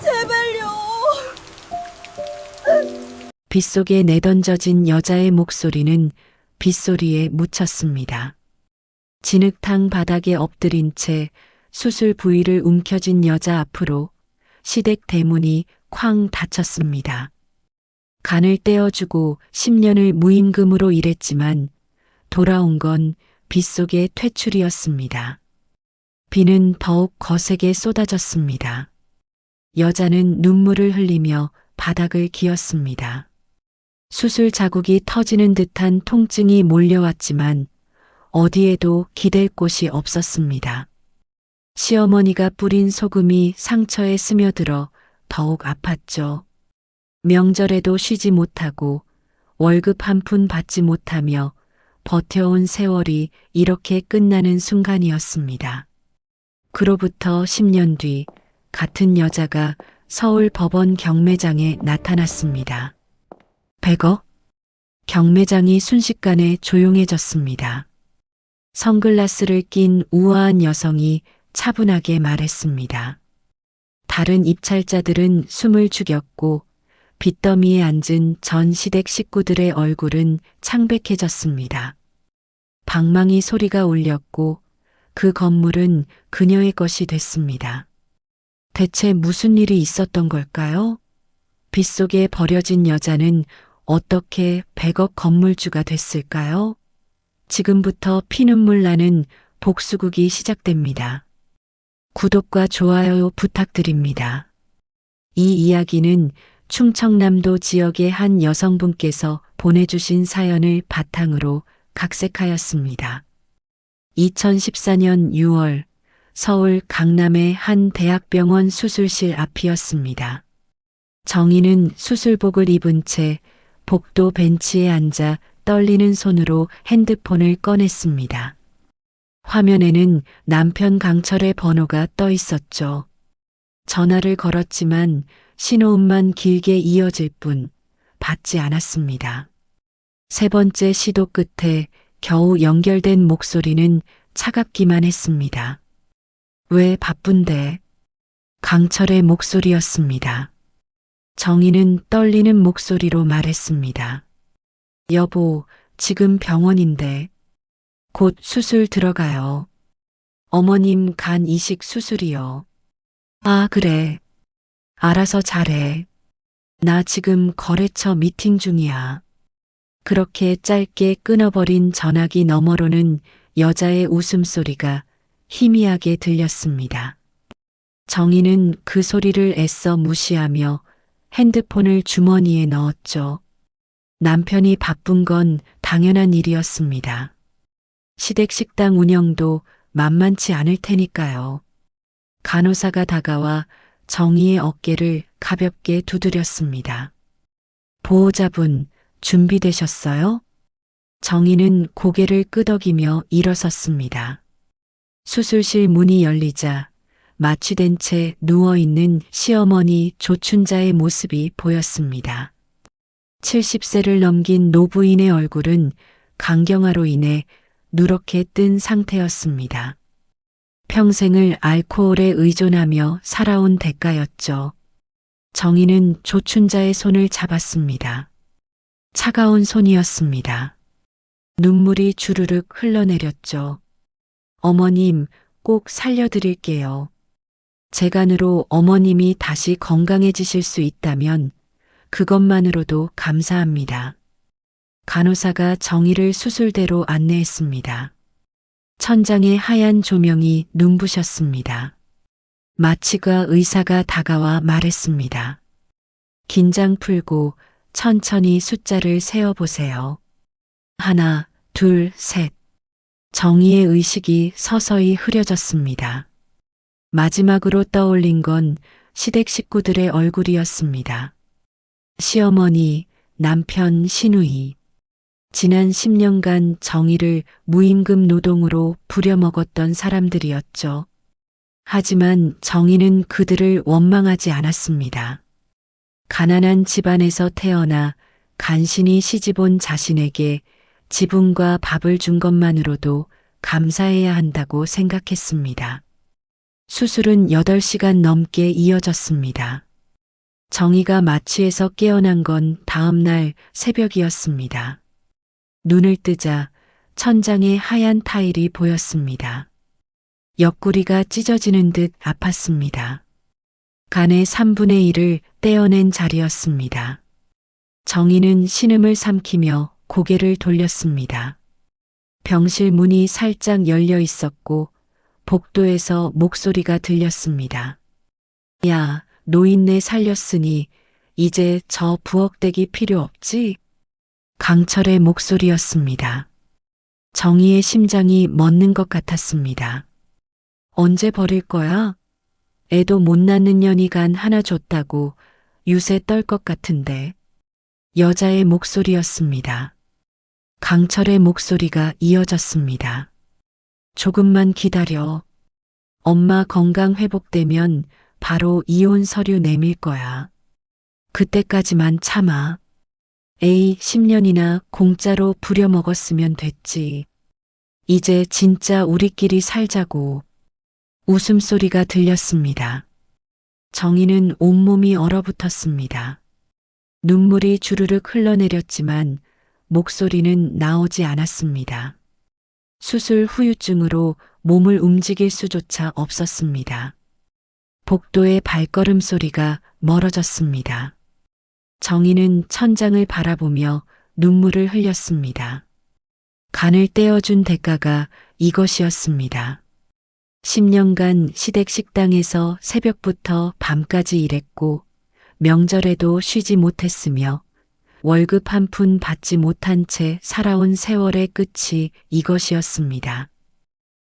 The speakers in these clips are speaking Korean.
제발요. 빗속에 내던져진 여자의 목소리는 빗소리에 묻혔습니다. 진흙탕 바닥에 엎드린 채 수술 부위를 움켜쥔 여자 앞으로 시댁 대문이 쾅 닫혔습니다. 간을 떼어주고 10년을 무임금으로 일했지만 돌아온 건 빗속의 퇴출이었습니다. 비는 더욱 거세게 쏟아졌습니다. 여자는 눈물을 흘리며 바닥을 기었습니다. 수술 자국이 터지는 듯한 통증이 몰려왔지만 어디에도 기댈 곳이 없었습니다. 시어머니가 뿌린 소금이 상처에 스며들어 더욱 아팠죠. 명절에도 쉬지 못하고 월급 한 푼 받지 못하며 버텨온 세월이 이렇게 끝나는 순간이었습니다. 그로부터 10년 뒤 같은 여자가 서울 법원 경매장에 나타났습니다. 100억? 경매장이 순식간에 조용해졌습니다. 선글라스를 낀 우아한 여성이 차분하게 말했습니다. 다른 입찰자들은 숨을 죽였고 빚더미에 앉은 전 시댁 식구들의 얼굴은 창백해졌습니다. 방망이 소리가 울렸고 그 건물은 그녀의 것이 됐습니다. 대체 무슨 일이 있었던 걸까요? 빗속에 버려진 여자는 어떻게 100억 건물주가 됐을까요? 지금부터 피눈물 나는 복수극이 시작됩니다. 구독과 좋아요 부탁드립니다. 이 이야기는 충청남도 지역의 한 여성분께서 보내주신 사연을 바탕으로 각색하였습니다. 2014년 6월 서울 강남의 한 대학병원 수술실 앞이었습니다. 정희는 수술복을 입은 채 복도 벤치에 앉아 떨리는 손으로 핸드폰을 꺼냈습니다. 화면에는 남편 강철의 번호가 떠 있었죠. 전화를 걸었지만 신호음만 길게 이어질 뿐 받지 않았습니다. 세 번째 시도 끝에 겨우 연결된 목소리는 차갑기만 했습니다. 왜 바쁜데? 강철의 목소리였습니다. 정희는 떨리는 목소리로 말했습니다. 여보, 지금 병원인데 곧 수술 들어가요. 어머님 간 이식 수술이요. 아, 그래. 알아서 잘해. 나 지금 거래처 미팅 중이야. 그렇게 짧게 끊어버린 전화기 너머로는 여자의 웃음소리가 희미하게 들렸습니다. 정희는 그 소리를 애써 무시하며 핸드폰을 주머니에 넣었죠. 남편이 바쁜 건 당연한 일이었습니다. 시댁 식당 운영도 만만치 않을 테니까요. 간호사가 다가와 정희의 어깨를 가볍게 두드렸습니다. 보호자분, 준비되셨어요? 정희는 고개를 끄덕이며 일어섰습니다. 수술실 문이 열리자 마취된 채 누워있는 시어머니 조춘자의 모습이 보였습니다. 70세를 넘긴 노부인의 얼굴은 간경화로 인해 누렇게 뜬 상태였습니다. 평생을 알코올에 의존하며 살아온 대가였죠. 정희는 조춘자의 손을 잡았습니다. 차가운 손이었습니다. 눈물이 주르륵 흘러내렸죠. 어머님, 꼭 살려드릴게요. 재간으로 어머님이 다시 건강해지실 수 있다면 그것만으로도 감사합니다. 간호사가 정희를 수술대로 안내했습니다. 천장에 하얀 조명이 눈부셨습니다. 마취과 의사가 다가와 말했습니다. 긴장 풀고 천천히 숫자를 세어보세요. 하나, 둘, 셋. 정희의 의식이 서서히 흐려졌습니다. 마지막으로 떠올린 건 시댁 식구들의 얼굴이었습니다. 시어머니, 남편 신우이. 지난 10년간 정희를 무임금 노동으로 부려먹었던 사람들이었죠. 하지만 정희는 그들을 원망하지 않았습니다. 가난한 집안에서 태어나 간신히 시집온 자신에게 지분과 밥을 준 것만으로도 감사해야 한다고 생각했습니다. 수술은 8시간 넘게 이어졌습니다. 정희가 마취에서 깨어난 건 다음 날 새벽이었습니다. 눈을 뜨자 천장에 하얀 타일이 보였습니다. 옆구리가 찢어지는 듯 아팠습니다. 간의 3분의 1을 떼어낸 자리였습니다. 정희는 신음을 삼키며 고개를 돌렸습니다. 병실 문이 살짝 열려 있었고 복도에서 목소리가 들렸습니다. 야, 노인네 살렸으니 이제 저 부엌대기 필요 없지? 강철의 목소리였습니다. 정희의 심장이 멎는 것 같았습니다. 언제 버릴 거야? 애도 못 낳는 년이간 하나 줬다고 유세 떨 것 같은데. 여자의 목소리였습니다. 강철의 목소리가 이어졌습니다. 조금만 기다려. 엄마 건강 회복되면 바로 이혼 서류 내밀 거야. 그때까지만 참아. 에이, 10년이나 공짜로 부려먹었으면 됐지. 이제 진짜 우리끼리 살자고. 웃음소리가 들렸습니다. 정희는 온몸이 얼어붙었습니다. 눈물이 주르륵 흘러내렸지만 목소리는 나오지 않았습니다. 수술 후유증으로 몸을 움직일 수조차 없었습니다. 복도의 발걸음 소리가 멀어졌습니다. 정희는 천장을 바라보며 눈물을 흘렸습니다. 간을 떼어준 대가가 이것이었습니다. 10년간 시댁 식당에서 새벽부터 밤까지 일했고 명절에도 쉬지 못했으며 월급 한 푼 받지 못한 채 살아온 세월의 끝이 이것이었습니다.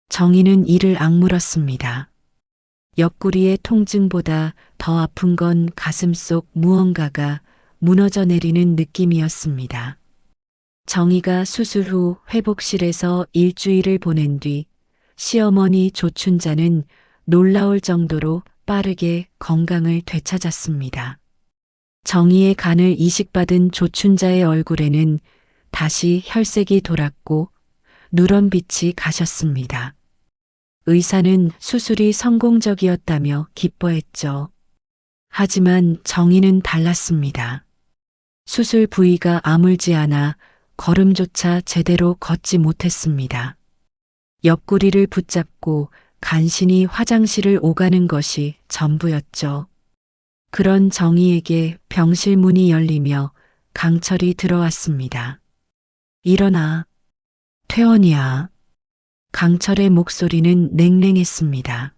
정희는 이를 악물었습니다. 옆구리의 통증보다 더 아픈 건 가슴 속 무언가가 무너져 내리는 느낌이었습니다. 정희가 수술 후 회복실에서 일주일을 보낸 뒤 시어머니 조춘자는 놀라울 정도로 빠르게 건강을 되찾았습니다. 정희의 간을 이식받은 조춘자의 얼굴에는 다시 혈색이 돌았고 누런 빛이 가셨습니다. 의사는 수술이 성공적이었다며 기뻐했죠. 하지만 정희는 달랐습니다. 수술 부위가 아물지 않아 걸음조차 제대로 걷지 못했습니다. 옆구리를 붙잡고 간신히 화장실을 오가는 것이 전부였죠. 그런 정희에게 병실 문이 열리며 강철이 들어왔습니다. 일어나. 퇴원이야. 강철의 목소리는 냉랭했습니다.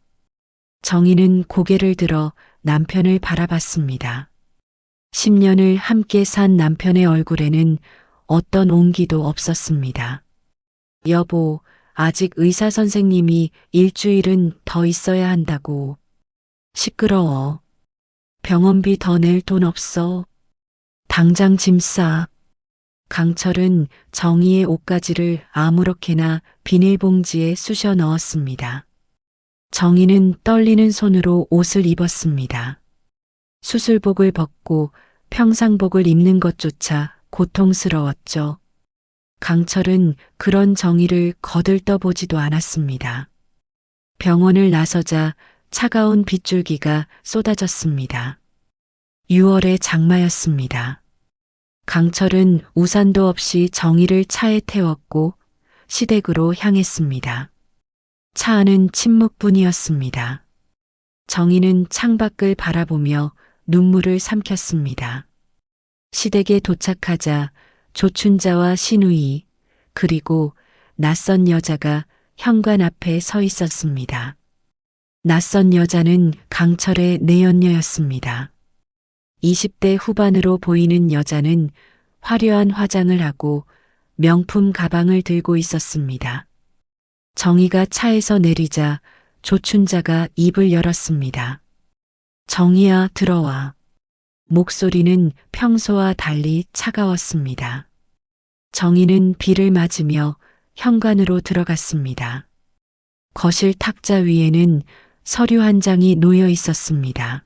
정희는 고개를 들어 남편을 바라봤습니다. 10년을 함께 산 남편의 얼굴에는 어떤 온기도 없었습니다. 여보, 아직 의사 선생님이 일주일은 더 있어야 한다고. 시끄러워. 병원비 더 낼 돈 없어. 당장 짐 싸. 강철은 정희의 옷가지를 아무렇게나 비닐봉지에 쑤셔 넣었습니다. 정희는 떨리는 손으로 옷을 입었습니다. 수술복을 벗고 평상복을 입는 것조차 고통스러웠죠. 강철은 그런 정희를 거들떠보지도 않았습니다. 병원을 나서자 차가운 빗줄기가 쏟아졌습니다. 6월의 장마였습니다. 강철은 우산도 없이 정희를 차에 태웠고 시댁으로 향했습니다. 차 안은 침묵뿐이었습니다. 정희는 창밖을 바라보며 눈물을 삼켰습니다. 시댁에 도착하자 조춘자와 시누이 그리고 낯선 여자가 현관 앞에 서 있었습니다. 낯선 여자는 강철의 내연녀였습니다. 20대 후반으로 보이는 여자는 화려한 화장을 하고 명품 가방을 들고 있었습니다. 정희가 차에서 내리자 조춘자가 입을 열었습니다. 정희야, 들어와. 목소리는 평소와 달리 차가웠습니다. 정희는 비를 맞으며 현관으로 들어갔습니다. 거실 탁자 위에는 서류 한 장이 놓여 있었습니다.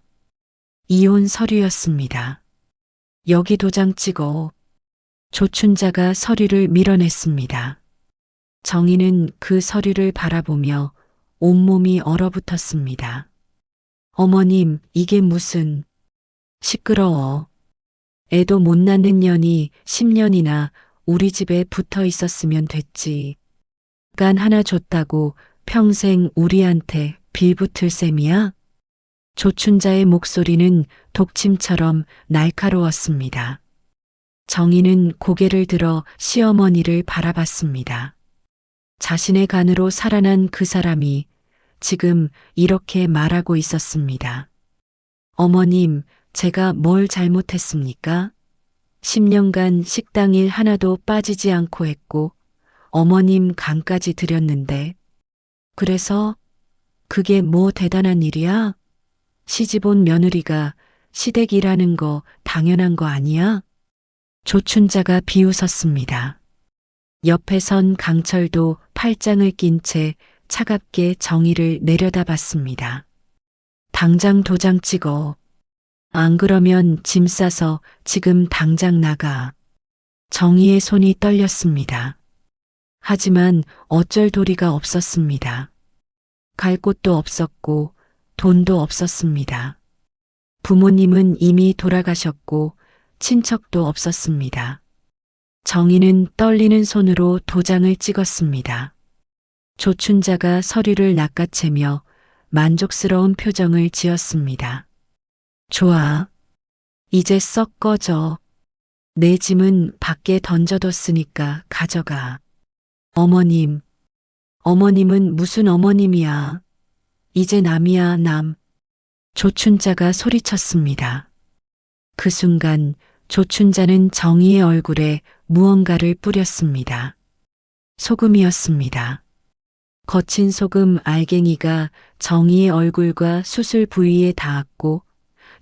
이혼 서류였습니다. 여기 도장 찍어. 조춘자가 서류를 밀어냈습니다. 정희는 그 서류를 바라보며 온몸이 얼어붙었습니다. 어머님, 이게 무슨... 시끄러워. 애도 못 낳는 년이 10년이나 우리 집에 붙어 있었으면 됐지. 간 하나 줬다고 평생 우리한테 빌붙을 셈이야? 조춘자의 목소리는 독침처럼 날카로웠습니다. 정희는 고개를 들어 시어머니를 바라봤습니다. 자신의 간으로 살아난 그 사람이 지금 이렇게 말하고 있었습니다. 어머님, 제가 뭘 잘못했습니까? 10년간 식당 일 하나도 빠지지 않고 했고 어머님 간까지 드렸는데 그래서 그게 뭐 대단한 일이야? 시집온 며느리가 시댁 일하는 거 당연한 거 아니야? 조춘자가 비웃었습니다. 옆에 선 강철도 팔짱을 낀 채 차갑게 정희를 내려다봤습니다. 당장 도장 찍어. 안 그러면 짐 싸서 지금 당장 나가. 정희의 손이 떨렸습니다. 하지만 어쩔 도리가 없었습니다. 갈 곳도 없었고 돈도 없었습니다. 부모님은 이미 돌아가셨고 친척도 없었습니다. 정희는 떨리는 손으로 도장을 찍었습니다. 조춘자가 서류를 낚아채며 만족스러운 표정을 지었습니다. 좋아. 이제 썩 꺼져. 내 짐은 밖에 던져뒀으니까 가져가. 어머님. 어머님은 무슨 어머님이야. 이제 남이야, 남. 조춘자가 소리쳤습니다. 그 순간 조춘자는 정희의 얼굴에 무언가를 뿌렸습니다. 소금이었습니다. 거친 소금 알갱이가 정희의 얼굴과 수술 부위에 닿았고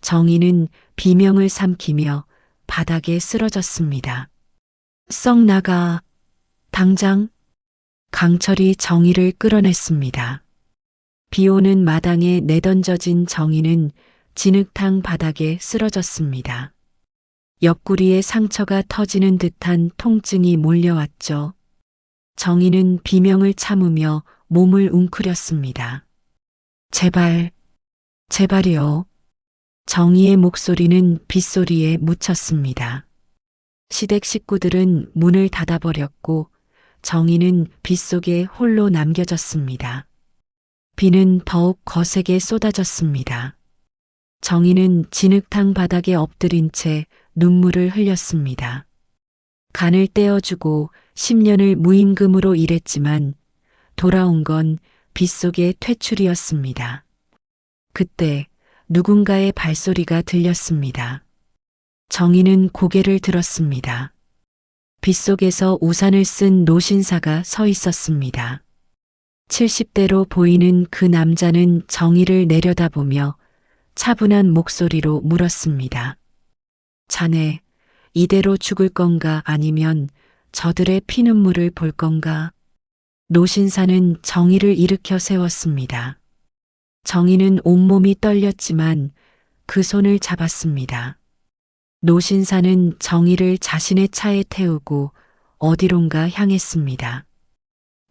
정희는 비명을 삼키며 바닥에 쓰러졌습니다. 썩 나가. 당장. 강철이 정희를 끌어냈습니다. 비오는 마당에 내던져진 정희는 진흙탕 바닥에 쓰러졌습니다. 옆구리에 상처가 터지는 듯한 통증이 몰려왔죠. 정희는 비명을 참으며 몸을 웅크렸습니다. 제발, 제발이요. 정희의 목소리는 빗소리에 묻혔습니다. 시댁 식구들은 문을 닫아버렸고 정희는 빗속에 홀로 남겨졌습니다. 비는 더욱 거세게 쏟아졌습니다. 정희는 진흙탕 바닥에 엎드린 채 눈물을 흘렸습니다. 간을 떼어주고 10년을 무임금으로 일했지만 돌아온 건 빗속의 퇴출이었습니다. 그때 누군가의 발소리가 들렸습니다. 정희는 고개를 들었습니다. 빗속에서 우산을 쓴 노신사가 서 있었습니다. 70대로 보이는 그 남자는 정희를 내려다보며 차분한 목소리로 물었습니다. 자네, 이대로 죽을 건가 아니면 저들의 피눈물을 볼 건가? 노신사는 정희를 일으켜 세웠습니다. 정희는 온몸이 떨렸지만 그 손을 잡았습니다. 노신사는 정희를 자신의 차에 태우고 어디론가 향했습니다.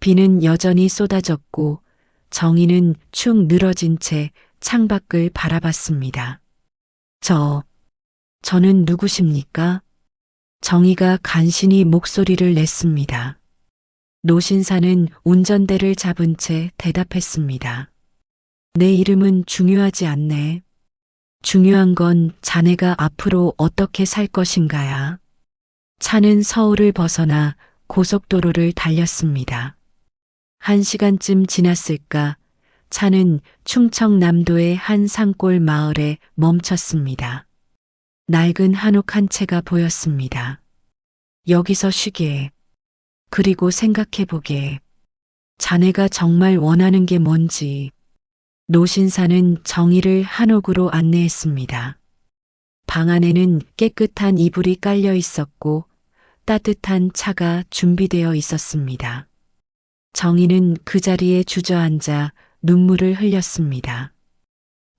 비는 여전히 쏟아졌고 정희는 축 늘어진 채 창밖을 바라봤습니다. 저는 누구십니까? 정희가 간신히 목소리를 냈습니다. 노신사는 운전대를 잡은 채 대답했습니다. 내 이름은 중요하지 않네. 중요한 건 자네가 앞으로 어떻게 살 것인가야. 차는 서울을 벗어나 고속도로를 달렸습니다. 1시간쯤 지났을까 차는 충청남도의 한 산골 마을에 멈췄습니다. 낡은 한옥 한 채가 보였습니다. 여기서 쉬게. 그리고 생각해보게. 자네가 정말 원하는 게 뭔지. 노신사는 정희를 한옥으로 안내했습니다. 방 안에는 깨끗한 이불이 깔려 있었고 따뜻한 차가 준비되어 있었습니다. 정희는 그 자리에 주저앉아 눈물을 흘렸습니다.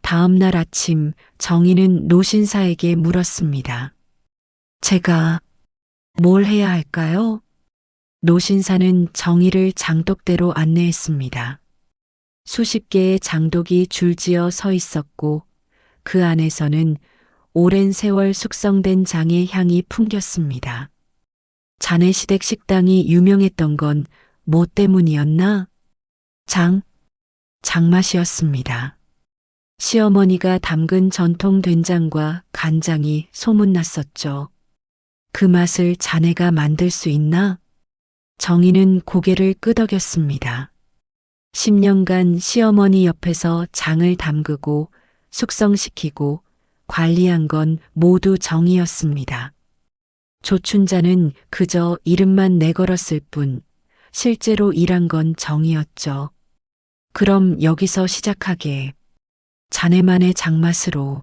다음 날 아침 정희는 노신사에게 물었습니다. 제가 뭘 해야 할까요? 노신사는 정희를 장독대로 안내했습니다. 수십 개의 장독이 줄지어 서 있었고 그 안에서는 오랜 세월 숙성된 장의 향이 풍겼습니다. 자네시댁 식당이 유명했던 건 뭐 때문이었나? 장맛이었습니다. 시어머니가 담근 전통 된장과 간장이 소문났었죠. 그 맛을 자네가 만들 수 있나? 정희는 고개를 끄덕였습니다. 10년간 시어머니 옆에서 장을 담그고 숙성시키고 관리한 건 모두 정이었습니다. 조춘자는 그저 이름만 내걸었을 뿐 실제로 일한 건 정이었죠. 그럼 여기서 시작하게. 자네만의 장맛으로.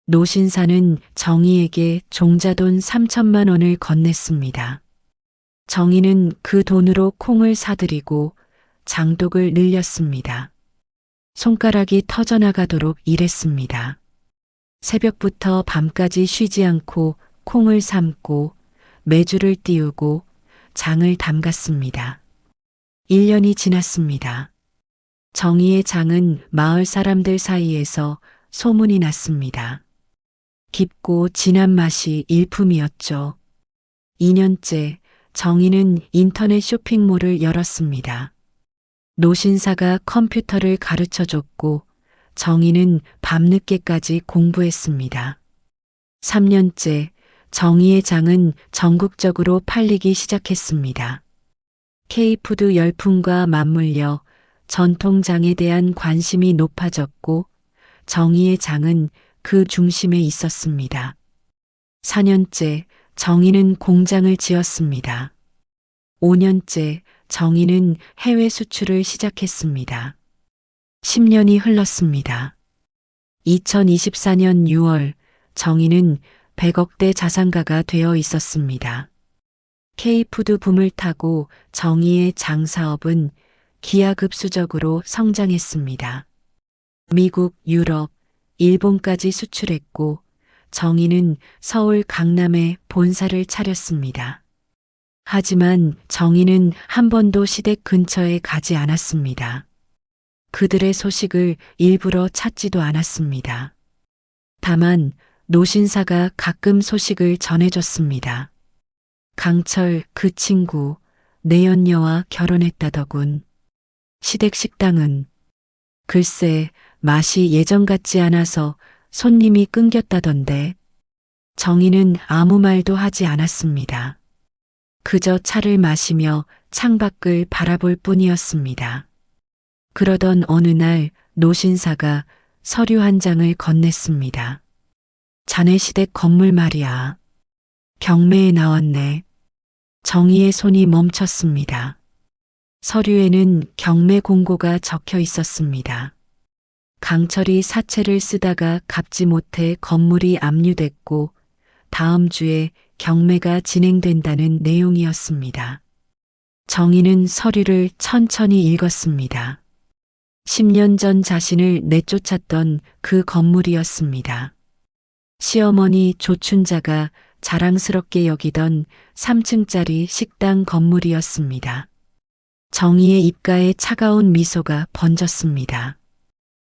노신사는 정희에게 종자돈 3천만 원을 건넸습니다. 정희는 그 돈으로 콩을 사들이고 장독을 늘렸습니다. 손가락이 터져나가도록 일했습니다. 새벽부터 밤까지 쉬지 않고 콩을 삶고 메주를 띄우고 장을 담갔습니다. 1년이 지났습니다. 정희의 장은 마을 사람들 사이에서 소문이 났습니다. 깊고 진한 맛이 일품이었죠. 2년째 정희는 인터넷 쇼핑몰을 열었습니다. 노신사가 컴퓨터를 가르쳐줬고 정희는 밤늦게까지 공부했습니다. 3년째 정희의 장은 전국적으로 팔리기 시작했습니다. K푸드 열풍과 맞물려 전통장에 대한 관심이 높아졌고 정희의 장은 그 중심에 있었습니다. 4년째 정희는 공장을 지었습니다. 5년째 정희는 해외 수출을 시작했습니다. 10년이 흘렀습니다. 2024년 6월 정희는 100억대 자산가가 되어 있었습니다. K푸드 붐을 타고 정희의 장사업은 기하급수적으로 성장했습니다. 미국, 유럽, 일본까지 수출했고 정희는 서울 강남에 본사를 차렸습니다. 하지만 정희는 한 번도 시댁 근처에 가지 않았습니다. 그들의 소식을 일부러 찾지도 않았습니다. 다만 노신사가 가끔 소식을 전해줬습니다. 강철 그 친구 내연녀와 결혼했다더군. 시댁 식당은 글쎄 맛이 예전 같지 않아서 손님이 끊겼다던데. 정희는 아무 말도 하지 않았습니다. 그저 차를 마시며 창밖을 바라볼 뿐이었습니다. 그러던 어느 날 노신사가 서류 한 장을 건넸습니다. 자네 시댁 건물 말이야. 경매에 나왔네. 정희의 손이 멈췄습니다. 서류에는 경매 공고가 적혀 있었습니다. 강철이 사채를 쓰다가 갚지 못해 건물이 압류됐고 다음 주에 경매가 진행된다는 내용이었습니다. 정희는 서류를 천천히 읽었습니다. 10년 전 자신을 내쫓았던 그 건물이었습니다. 시어머니 조춘자가 자랑스럽게 여기던 3층짜리 식당 건물이었습니다. 정희의 입가에 차가운 미소가 번졌습니다.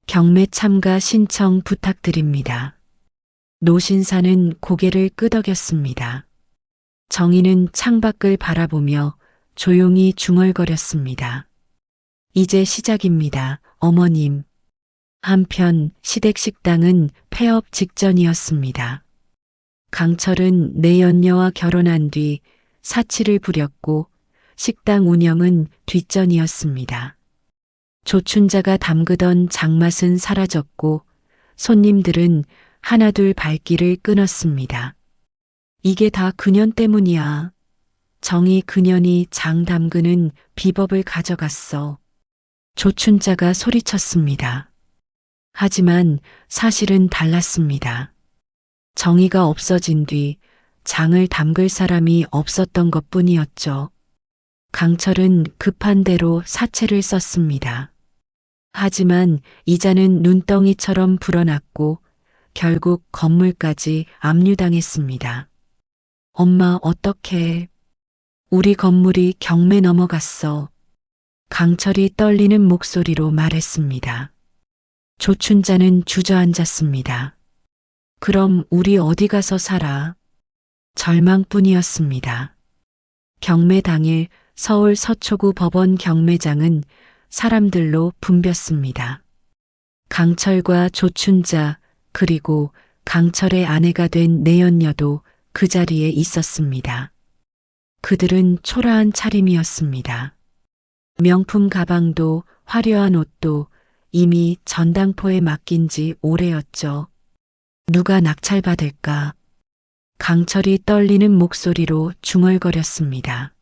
경매 참가 신청 부탁드립니다. 노신사는 고개를 끄덕였습니다. 정희는 창밖을 바라보며 조용히 중얼거렸습니다. 이제 시작입니다, 어머님. 한편 시댁 식당은 폐업 직전이었습니다. 강철은 내연녀와 결혼한 뒤 사치를 부렸고 식당 운영은 뒷전이었습니다. 조춘자가 담그던 장맛은 사라졌고 손님들은 하나둘 발길을 끊었습니다. 이게 다 그년 때문이야. 정희 그년이 장 담그는 비법을 가져갔어. 조춘자가 소리쳤습니다. 하지만 사실은 달랐습니다. 정희가 없어진 뒤 장을 담글 사람이 없었던 것뿐이었죠. 강철은 급한 대로 사채를 썼습니다. 하지만 이자는 눈덩이처럼 불어났고 결국 건물까지 압류당했습니다. 엄마 어떡해. 우리 건물이 경매 넘어갔어. 강철이 떨리는 목소리로 말했습니다. 조춘자는 주저앉았습니다. 그럼 우리 어디 가서 살아? 절망뿐이었습니다. 경매 당일 서울 서초구 법원 경매장은 사람들로 붐볐습니다. 강철과 조춘자 그리고 강철의 아내가 된 내연녀도 그 자리에 있었습니다. 그들은 초라한 차림이었습니다. 명품 가방도 화려한 옷도 이미 전당포에 맡긴 지 오래였죠. 누가 낙찰받을까? 강철이 떨리는 목소리로 중얼거렸습니다.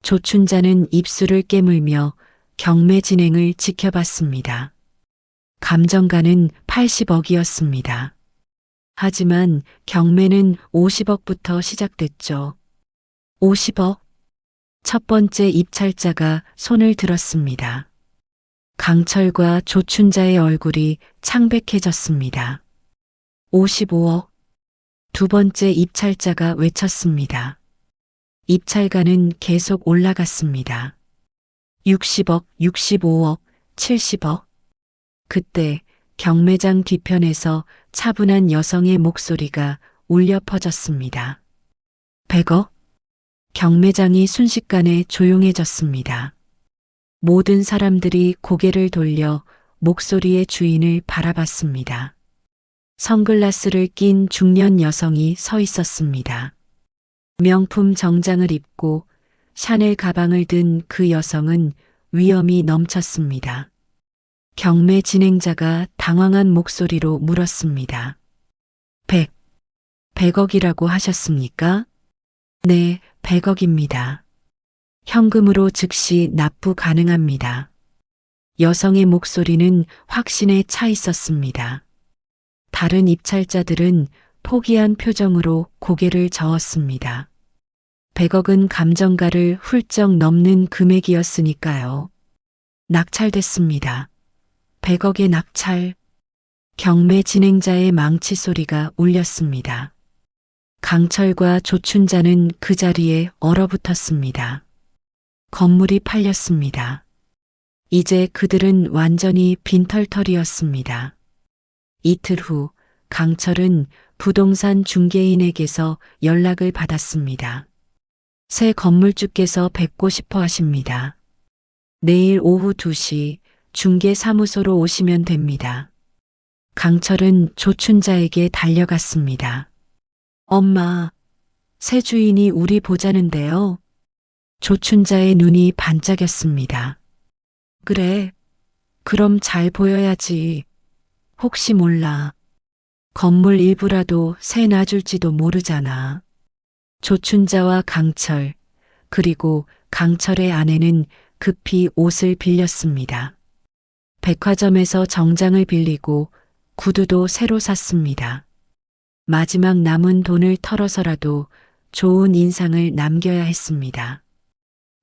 조춘자는 입술을 깨물며 경매 진행을 지켜봤습니다. 감정가는 80억이었습니다. 하지만 경매는 50억부터 시작됐죠. 50억? 첫 번째 입찰자가 손을 들었습니다. 강철과 조춘자의 얼굴이 창백해졌습니다. 55억. 두 번째 입찰자가 외쳤습니다. 입찰가는 계속 올라갔습니다. 60억, 65억, 70억. 그때 경매장 뒤편에서 차분한 여성의 목소리가 울려 퍼졌습니다. 100억? 경매장이 순식간에 조용해졌습니다. 모든 사람들이 고개를 돌려 목소리의 주인을 바라봤습니다. 선글라스를 낀 중년 여성이 서 있었습니다. 명품 정장을 입고 샤넬 가방을 든 그 여성은 위엄이 넘쳤습니다. 경매 진행자가 당황한 목소리로 물었습니다. 100억이라고 하셨습니까? 네, 100억입니다. 현금으로 즉시 납부 가능합니다. 여성의 목소리는 확신에 차 있었습니다. 다른 입찰자들은 포기한 표정으로 고개를 저었습니다. 100억은 감정가를 훌쩍 넘는 금액이었으니까요. 낙찰됐습니다. 100억의 낙찰. 경매 진행자의 망치 소리가 울렸습니다. 강철과 조춘자는 그 자리에 얼어붙었습니다. 건물이 팔렸습니다. 이제 그들은 완전히 빈털터리였습니다. 이틀 후 강철은 부동산 중개인에게서 연락을 받았습니다. 새 건물주께서 뵙고 싶어 하십니다. 내일 오후 2시 중개사무소로 오시면 됩니다. 강철은 조춘자에게 달려갔습니다. 엄마, 새 주인이 우리 보자는데요. 조춘자의 눈이 반짝였습니다. 그래, 그럼 잘 보여야지. 혹시 몰라. 건물 일부라도 새 놔줄지도 모르잖아. 조춘자와 강철, 그리고 강철의 아내는 급히 옷을 빌렸습니다. 백화점에서 정장을 빌리고 구두도 새로 샀습니다. 마지막 남은 돈을 털어서라도 좋은 인상을 남겨야 했습니다.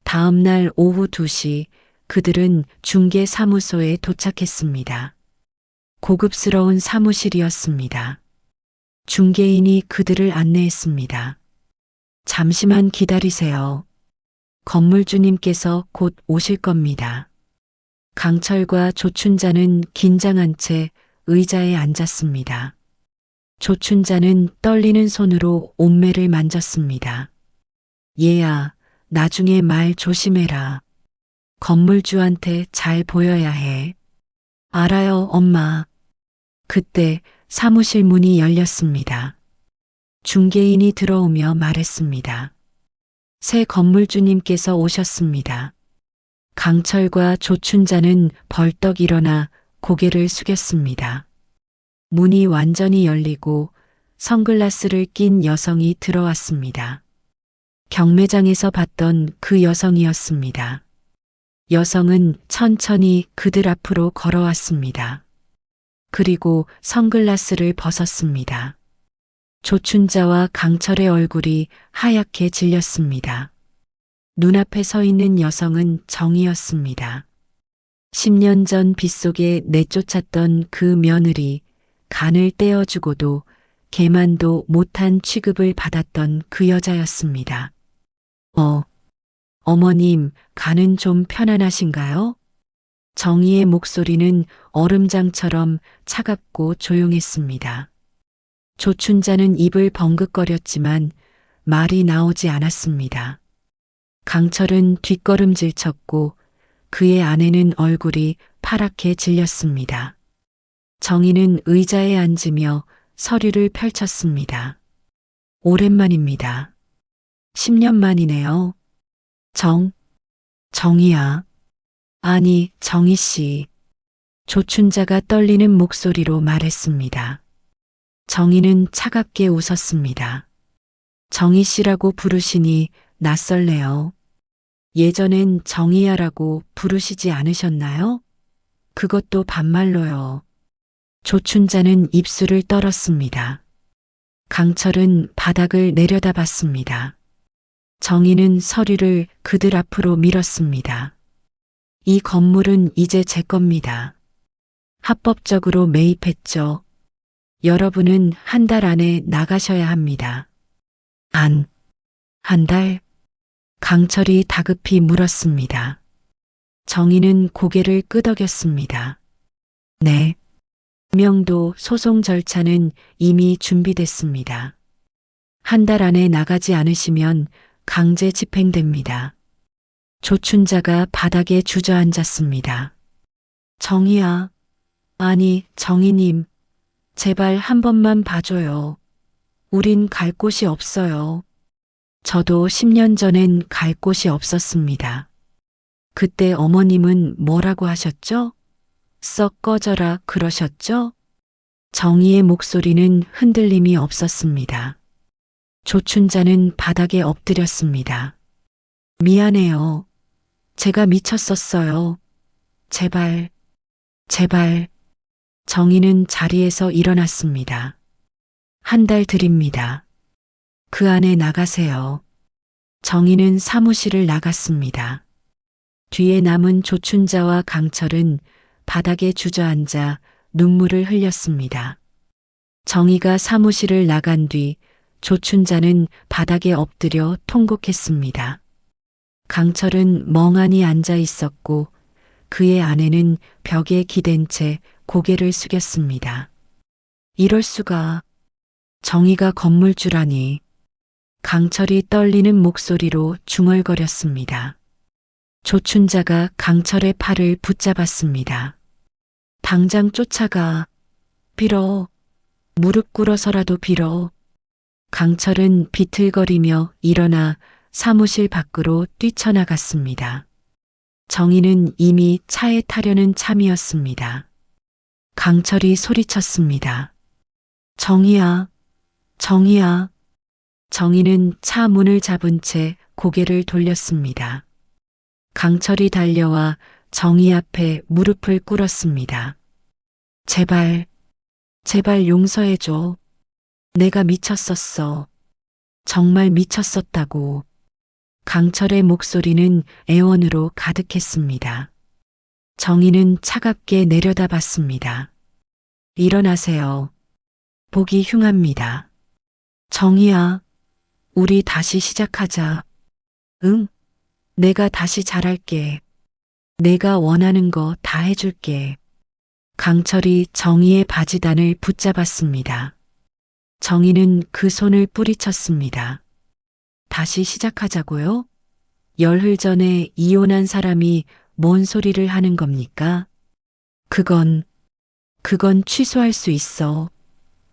다음 날 오후 2시 그들은 중개사무소에 도착했습니다. 고급스러운 사무실이었습니다. 중개인이 그들을 안내했습니다. 잠시만 기다리세요. 건물주님께서 곧 오실 겁니다. 강철과 조춘자는 긴장한 채 의자에 앉았습니다. 조춘자는 떨리는 손으로 옷매를 만졌습니다. 얘야, 나중에 말 조심해라. 건물주한테 잘 보여야 해. 알아요, 엄마. 그때 사무실 문이 열렸습니다. 중개인이 들어오며 말했습니다. 새 건물주님께서 오셨습니다. 강철과 조춘자는 벌떡 일어나 고개를 숙였습니다. 문이 완전히 열리고 선글라스를 낀 여성이 들어왔습니다. 경매장에서 봤던 그 여성이었습니다. 여성은 천천히 그들 앞으로 걸어왔습니다. 그리고 선글라스를 벗었습니다. 조춘자와 강철의 얼굴이 하얗게 질렸습니다. 눈앞에 서 있는 여성은 정이었습니다. 10년 전 빗속에 내쫓았던 그 며느리, 간을 떼어주고도 개만도 못한 취급을 받았던 그 여자였습니다. 어머님, 간은 좀 편안하신가요? 정희의 목소리는 얼음장처럼 차갑고 조용했습니다. 조춘자는 입을 벙긋거렸지만 말이 나오지 않았습니다. 강철은 뒷걸음질 쳤고 그의 아내는 얼굴이 파랗게 질렸습니다. 정희는 의자에 앉으며 서류를 펼쳤습니다. 오랜만입니다. 10년 만이네요. 정희야. 아니, 정희 씨. 조춘자가 떨리는 목소리로 말했습니다. 정희는 차갑게 웃었습니다. 정희 씨라고 부르시니 낯설네요. 예전엔 정희야라고 부르시지 않으셨나요? 그것도 반말로요. 조춘자는 입술을 떨었습니다. 강철은 바닥을 내려다봤습니다. 정희는 서류를 그들 앞으로 밀었습니다. 이 건물은 이제 제 겁니다. 합법적으로 매입했죠. 여러분은 한 달 안에 나가셔야 합니다. 한 달? 강철이 다급히 물었습니다. 정희는 고개를 끄덕였습니다. 네. 명도 소송 절차는 이미 준비됐습니다. 한 달 안에 나가지 않으시면 강제 집행됩니다. 조춘자가 바닥에 주저앉았습니다. 정희야. 아니, 정희님. 제발 한 번만 봐줘요. 우린 갈 곳이 없어요. 저도 10년 전엔 갈 곳이 없었습니다. 그때 어머님은 뭐라고 하셨죠? 썩 꺼져라 그러셨죠? 정희의 목소리는 흔들림이 없었습니다. 조춘자는 바닥에 엎드렸습니다. 미안해요. 제가 미쳤었어요. 제발. 정희는 자리에서 일어났습니다. 한 달 드립니다. 그 안에 나가세요. 정희는 사무실을 나갔습니다. 뒤에 남은 조춘자와 강철은 바닥에 주저앉아 눈물을 흘렸습니다. 정희가 사무실을 나간 뒤 조춘자는 바닥에 엎드려 통곡했습니다. 강철은 멍하니 앉아 있었고 그의 아내는 벽에 기댄 채 고개를 숙였습니다. 이럴 수가. 정희가 건물주라니. 강철이 떨리는 목소리로 중얼거렸습니다. 조춘자가 강철의 팔을 붙잡았습니다. 당장 쫓아가. 빌어. 무릎 꿇어서라도 빌어. 강철은 비틀거리며 일어나 사무실 밖으로 뛰쳐나갔습니다. 정희는 이미 차에 타려는 참이었습니다. 강철이 소리쳤습니다. 정희야. 정희는 차 문을 잡은 채 고개를 돌렸습니다. 강철이 달려와 정희 앞에 무릎을 꿇었습니다. 제발 용서해줘. 내가 미쳤었어. 정말 미쳤었다고. 강철의 목소리는 애원으로 가득했습니다. 정희는 차갑게 내려다봤습니다. 일어나세요. 보기 흉합니다. 정희야, 우리 다시 시작하자. 응? 내가 다시 잘할게. 내가 원하는 거 다 해줄게. 강철이 정희의 바지단을 붙잡았습니다. 정희는 그 손을 뿌리쳤습니다. 다시 시작하자고요? 열흘 전에 이혼한 사람이 뭔 소리를 하는 겁니까? 그건 취소할 수 있어.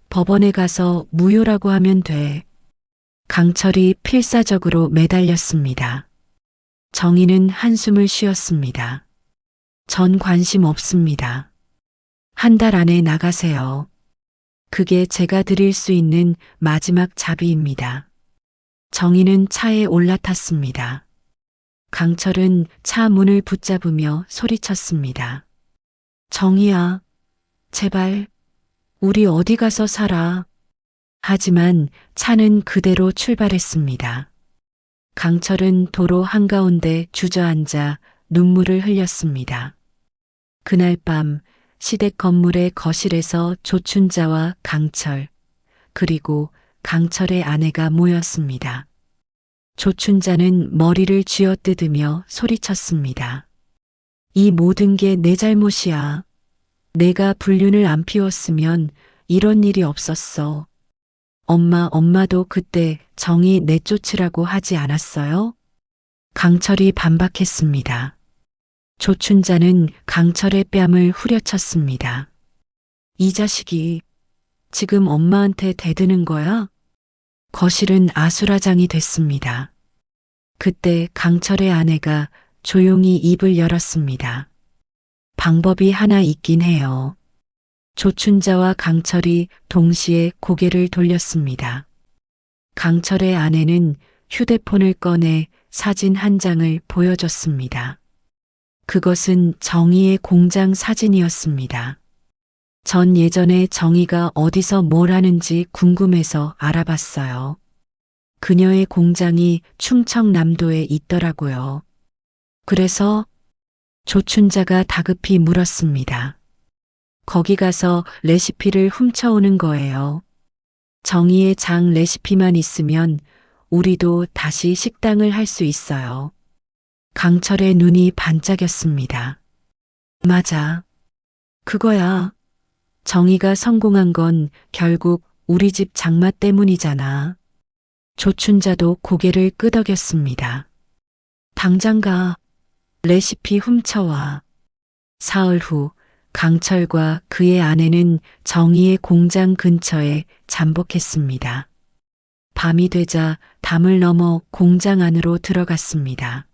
법원에 가서 무효라고 하면 돼. 강철이 필사적으로 매달렸습니다. 정희는 한숨을 쉬었습니다. 전 관심 없습니다. 한 달 안에 나가세요. 그게 제가 드릴 수 있는 마지막 자비입니다. 정희는 차에 올라탔습니다. 강철은 차 문을 붙잡으며 소리쳤습니다. 정희야, 제발, 우리 어디 가서 살아. 하지만 차는 그대로 출발했습니다. 강철은 도로 한가운데 주저앉아 눈물을 흘렸습니다. 그날 밤 시댁 건물의 거실에서 조춘자와 강철, 그리고 강철의 아내가 모였습니다. 조춘자는 머리를 쥐어뜯으며 소리쳤습니다. 이 모든 게 내 잘못이야. 내가 불륜을 안 피웠으면 이런 일이 없었어. 엄마도 그때 정이 내쫓으라고 하지 않았어요? 강철이 반박했습니다. 조춘자는 강철의 뺨을 후려쳤습니다. 이 자식이 지금 엄마한테 대드는 거야? 거실은 아수라장이 됐습니다. 그때 강철의 아내가 조용히 입을 열었습니다. 방법이 하나 있긴 해요. 조춘자와 강철이 동시에 고개를 돌렸습니다. 강철의 아내는 휴대폰을 꺼내 사진 한 장을 보여줬습니다. 그것은 정희의 공장 사진이었습니다. 전 예전에 정희가 어디서 뭘 하는지 궁금해서 알아봤어요. 그녀의 공장이 충청남도에 있더라고요. 그래서 조춘자가 다급히 물었습니다. 거기 가서 레시피를 훔쳐오는 거예요. 정희의 장 레시피만 있으면 우리도 다시 식당을 할 수 있어요. 강철의 눈이 반짝였습니다. 맞아. 그거야. 정희가 성공한 건 결국 우리 집 장마 때문이잖아. 조춘자도 고개를 끄덕였습니다. 당장 가. 레시피 훔쳐와. 사흘 후 강철과 그의 아내는 정희의 공장 근처에 잠복했습니다. 밤이 되자 담을 넘어 공장 안으로 들어갔습니다.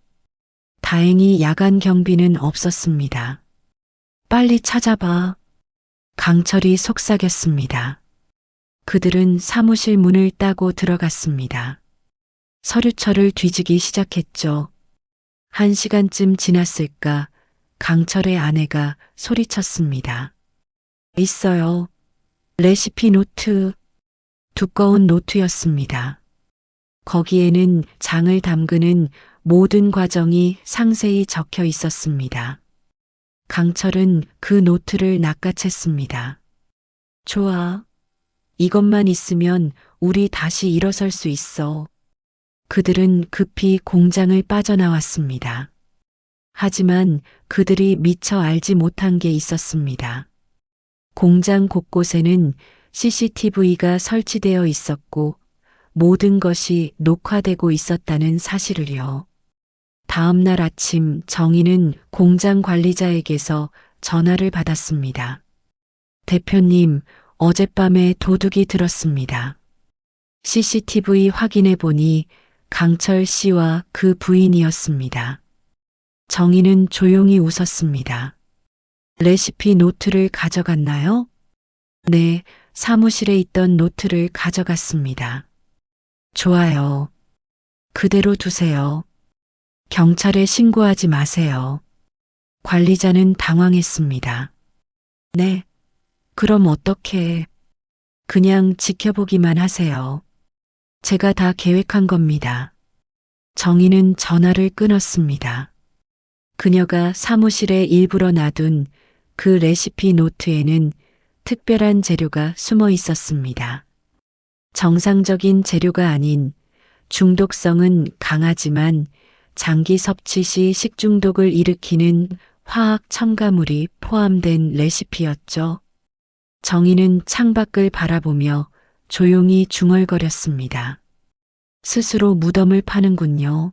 다행히 야간 경비는 없었습니다. 빨리 찾아봐. 강철이 속삭였습니다. 그들은 사무실 문을 따고 들어갔습니다. 서류철을 뒤지기 시작했죠. 1시간쯤 지났을까 강철의 아내가 소리쳤습니다. 있어요. 레시피 노트. 두꺼운 노트였습니다. 거기에는 장을 담그는 모든 과정이 상세히 적혀 있었습니다. 강철은 그 노트를 낚아챘습니다. 좋아. 이것만 있으면 우리 다시 일어설 수 있어. 그들은 급히 공장을 빠져나왔습니다. 하지만 그들이 미처 알지 못한 게 있었습니다. 공장 곳곳에는 CCTV가 설치되어 있었고 모든 것이 녹화되고 있었다는 사실을요. 다음 날 아침 정희는 공장 관리자에게서 전화를 받았습니다. 대표님, 어젯밤에 도둑이 들었습니다. CCTV 확인해 보니 강철 씨와 그 부인이었습니다. 정희는 조용히 웃었습니다. 레시피 노트를 가져갔나요? 네, 사무실에 있던 노트를 가져갔습니다. 좋아요. 그대로 두세요. 경찰에 신고하지 마세요. 관리자는 당황했습니다. 네, 그럼 어떻게? 그냥 지켜보기만 하세요. 제가 다 계획한 겁니다. 정희는 전화를 끊었습니다. 그녀가 사무실에 일부러 놔둔 그 레시피 노트에는 특별한 재료가 숨어 있었습니다. 정상적인 재료가 아닌 중독성은 강하지만 장기 섭취 시 식중독을 일으키는 화학 첨가물이 포함된 레시피였죠. 정희는 창밖을 바라보며 조용히 중얼거렸습니다. 스스로 무덤을 파는군요.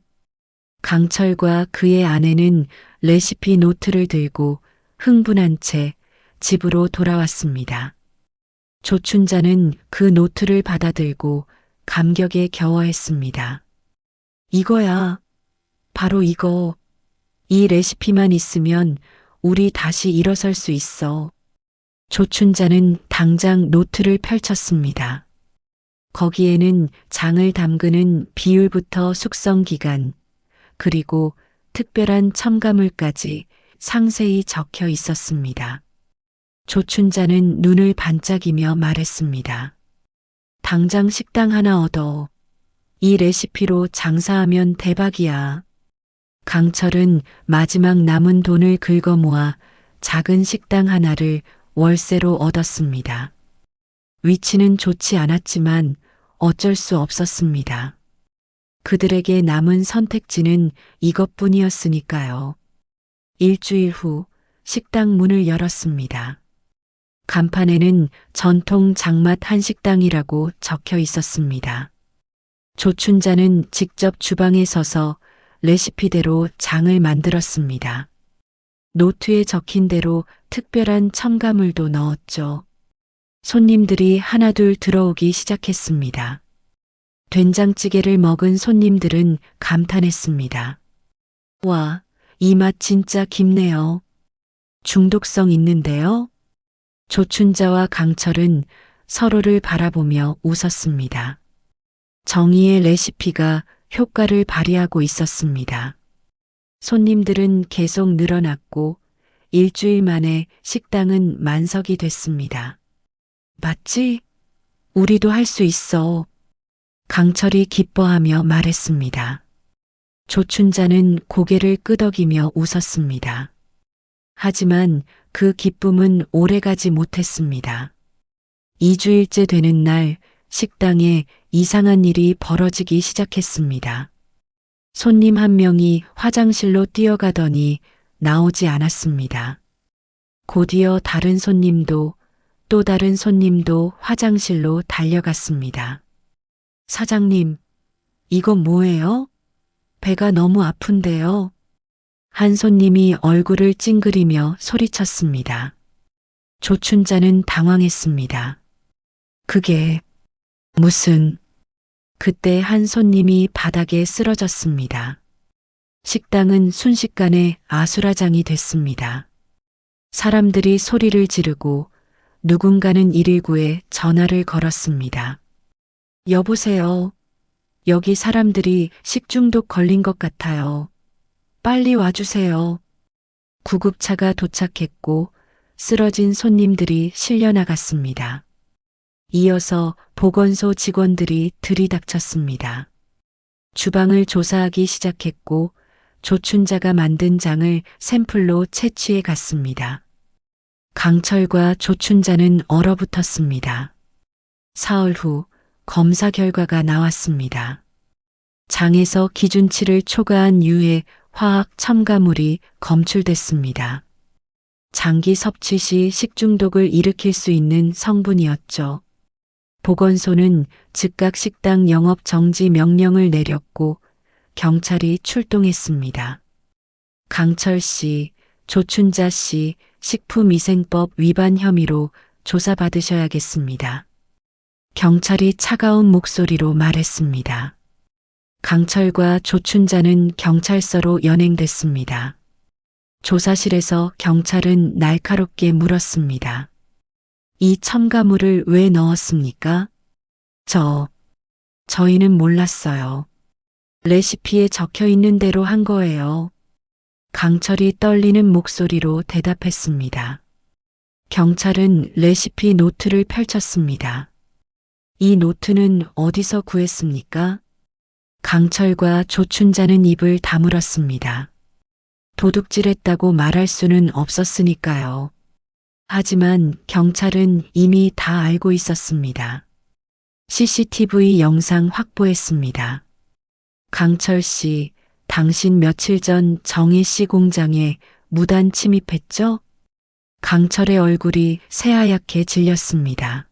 강철과 그의 아내는 레시피 노트를 들고 흥분한 채 집으로 돌아왔습니다. 조춘자는 그 노트를 받아들고 감격에 겨워했습니다. 이거야. 바로 이거. 이 레시피만 있으면 우리 다시 일어설 수 있어. 조춘자는 당장 노트를 펼쳤습니다. 거기에는 장을 담그는 비율부터 숙성 기간, 그리고 특별한 첨가물까지 상세히 적혀 있었습니다. 조춘자는 눈을 반짝이며 말했습니다. 당장 식당 하나 얻어. 이 레시피로 장사하면 대박이야. 강철은 마지막 남은 돈을 긁어 모아 작은 식당 하나를 월세로 얻었습니다. 위치는 좋지 않았지만 어쩔 수 없었습니다. 그들에게 남은 선택지는 이것뿐이었으니까요. 일주일 후 식당 문을 열었습니다. 간판에는 전통 장맛 한식당이라고 적혀 있었습니다. 조춘자는 직접 주방에 서서 레시피대로 장을 만들었습니다. 노트에 적힌 대로 특별한 첨가물도 넣었죠. 손님들이 하나둘 들어오기 시작했습니다. 된장찌개를 먹은 손님들은 감탄했습니다. 와, 이 맛 진짜 깊네요. 중독성 있는데요? 조춘자와 강철은 서로를 바라보며 웃었습니다. 정의의 레시피가 효과를 발휘하고 있었습니다. 손님들은 계속 늘어났고 일주일 만에 식당은 만석이 됐습니다. 맞지? 우리도 할 수 있어. 강철이 기뻐하며 말했습니다. 조춘자는 고개를 끄덕이며 웃었습니다. 하지만 그 기쁨은 오래가지 못했습니다. 2주일째 되는 날 식당에 이상한 일이 벌어지기 시작했습니다. 손님 한 명이 화장실로 뛰어가더니 나오지 않았습니다. 곧이어 다른 손님도 또 다른 손님도 화장실로 달려갔습니다. 사장님, 이건 뭐예요? 배가 너무 아픈데요. 한 손님이 얼굴을 찡그리며 소리쳤습니다. 조춘자는 당황했습니다. 그게 무슨... 그때 한 손님이 바닥에 쓰러졌습니다. 식당은 순식간에 아수라장이 됐습니다. 사람들이 소리를 지르고 누군가는 119에 전화를 걸었습니다. 여보세요. 여기 사람들이 식중독 걸린 것 같아요. 빨리 와주세요. 구급차가 도착했고 쓰러진 손님들이 실려 나갔습니다. 이어서 보건소 직원들이 들이닥쳤습니다. 주방을 조사하기 시작했고 조춘자가 만든 장을 샘플로 채취해 갔습니다. 강철과 조춘자는 얼어붙었습니다. 사흘 후 검사 결과가 나왔습니다. 장에서 기준치를 초과한 유해 화학 첨가물이 검출됐습니다. 장기 섭취 시 식중독을 일으킬 수 있는 성분이었죠. 보건소는 즉각 식당 영업 정지 명령을 내렸고 경찰이 출동했습니다. 강철 씨, 조춘자 씨 식품위생법 위반 혐의로 조사받으셔야겠습니다. 경찰이 차가운 목소리로 말했습니다. 강철과 조춘자는 경찰서로 연행됐습니다. 조사실에서 경찰은 날카롭게 물었습니다. 이 첨가물을 왜 넣었습니까? 저희는 몰랐어요. 레시피에 적혀 있는 대로 한 거예요. 강철이 떨리는 목소리로 대답했습니다. 경찰은 레시피 노트를 펼쳤습니다. 이 노트는 어디서 구했습니까? 강철과 조춘자는 입을 다물었습니다. 도둑질했다고 말할 수는 없었으니까요. 하지만 경찰은 이미 다 알고 있었습니다. CCTV 영상 확보했습니다. 강철 씨, 당신 며칠 전 정희 씨 공장에 무단 침입했죠? 강철의 얼굴이 새하얗게 질렸습니다.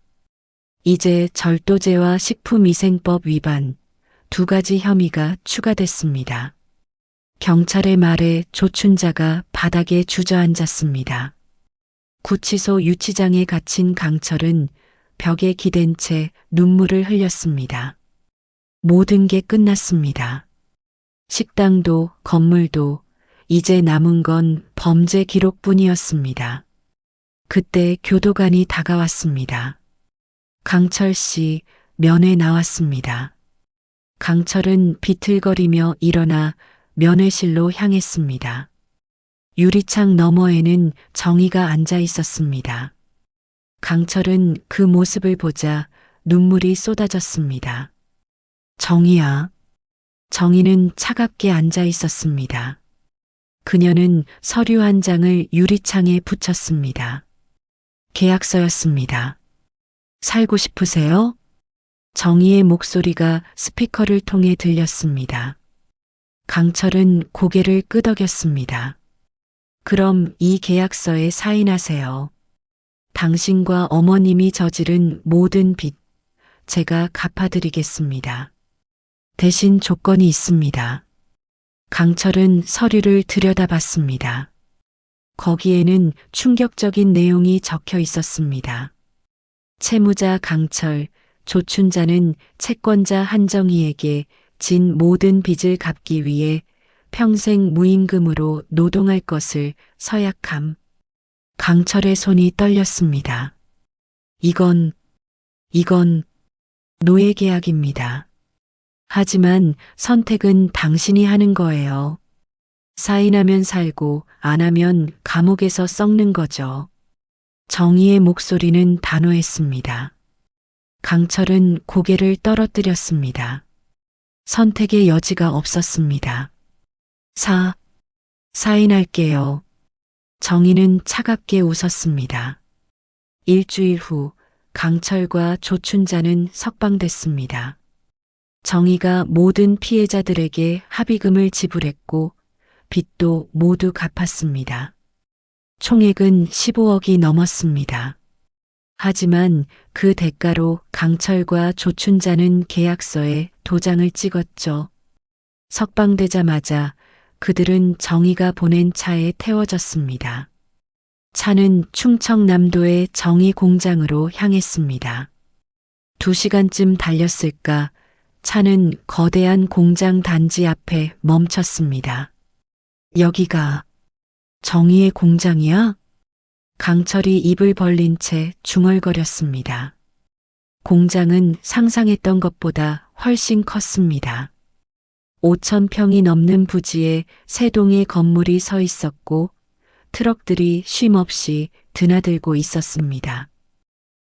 이제 절도죄와 식품위생법 위반 두 가지 혐의가 추가됐습니다. 경찰의 말에 조춘자가 바닥에 주저앉았습니다. 구치소 유치장에 갇힌 강철은 벽에 기댄 채 눈물을 흘렸습니다. 모든 게 끝났습니다. 식당도 건물도 이제 남은 건 범죄 기록뿐이었습니다. 그때 교도관이 다가왔습니다. 강철 씨, 면회 나왔습니다. 강철은 비틀거리며 일어나 면회실로 향했습니다. 유리창 너머에는 정희가 앉아 있었습니다. 강철은 그 모습을 보자 눈물이 쏟아졌습니다. 정희야. 정희는 차갑게 앉아 있었습니다. 그녀는 서류 한 장을 유리창에 붙였습니다. 계약서였습니다. 살고 싶으세요? 정희의 목소리가 스피커를 통해 들렸습니다. 강철은 고개를 끄덕였습니다. 그럼 이 계약서에 사인하세요. 당신과 어머님이 저지른 모든 빚, 제가 갚아드리겠습니다. 대신 조건이 있습니다. 강철은 서류를 들여다봤습니다. 거기에는 충격적인 내용이 적혀 있었습니다. 채무자 강철, 조춘자는 채권자 한정희에게 진 모든 빚을 갚기 위해 평생 무임금으로 노동할 것을 서약함. 강철의 손이 떨렸습니다. 이건 노예 계약입니다. 하지만 선택은 당신이 하는 거예요. 사인하면 살고 안 하면 감옥에서 썩는 거죠. 정희의 목소리는 단호했습니다. 강철은 고개를 떨어뜨렸습니다. 선택의 여지가 없었습니다. 사인할게요. 정희는 차갑게 웃었습니다. 일주일 후 강철과 조춘자는 석방됐습니다. 정희가 모든 피해자들에게 합의금을 지불했고 빚도 모두 갚았습니다. 총액은 15억이 넘었습니다. 하지만 그 대가로 강철과 조춘자는 계약서에 도장을 찍었죠. 석방되자마자 그들은 정희가 보낸 차에 태워졌습니다. 차는 충청남도의 정희 공장으로 향했습니다. 2시간쯤 달렸을까 차는 거대한 공장 단지 앞에 멈췄습니다. 여기가 정희의 공장이야? 강철이 입을 벌린 채 중얼거렸습니다. 공장은 상상했던 것보다 훨씬 컸습니다. 5,000평이 넘는 부지에 3동의 건물이 서 있었고 트럭들이 쉼없이 드나들고 있었습니다.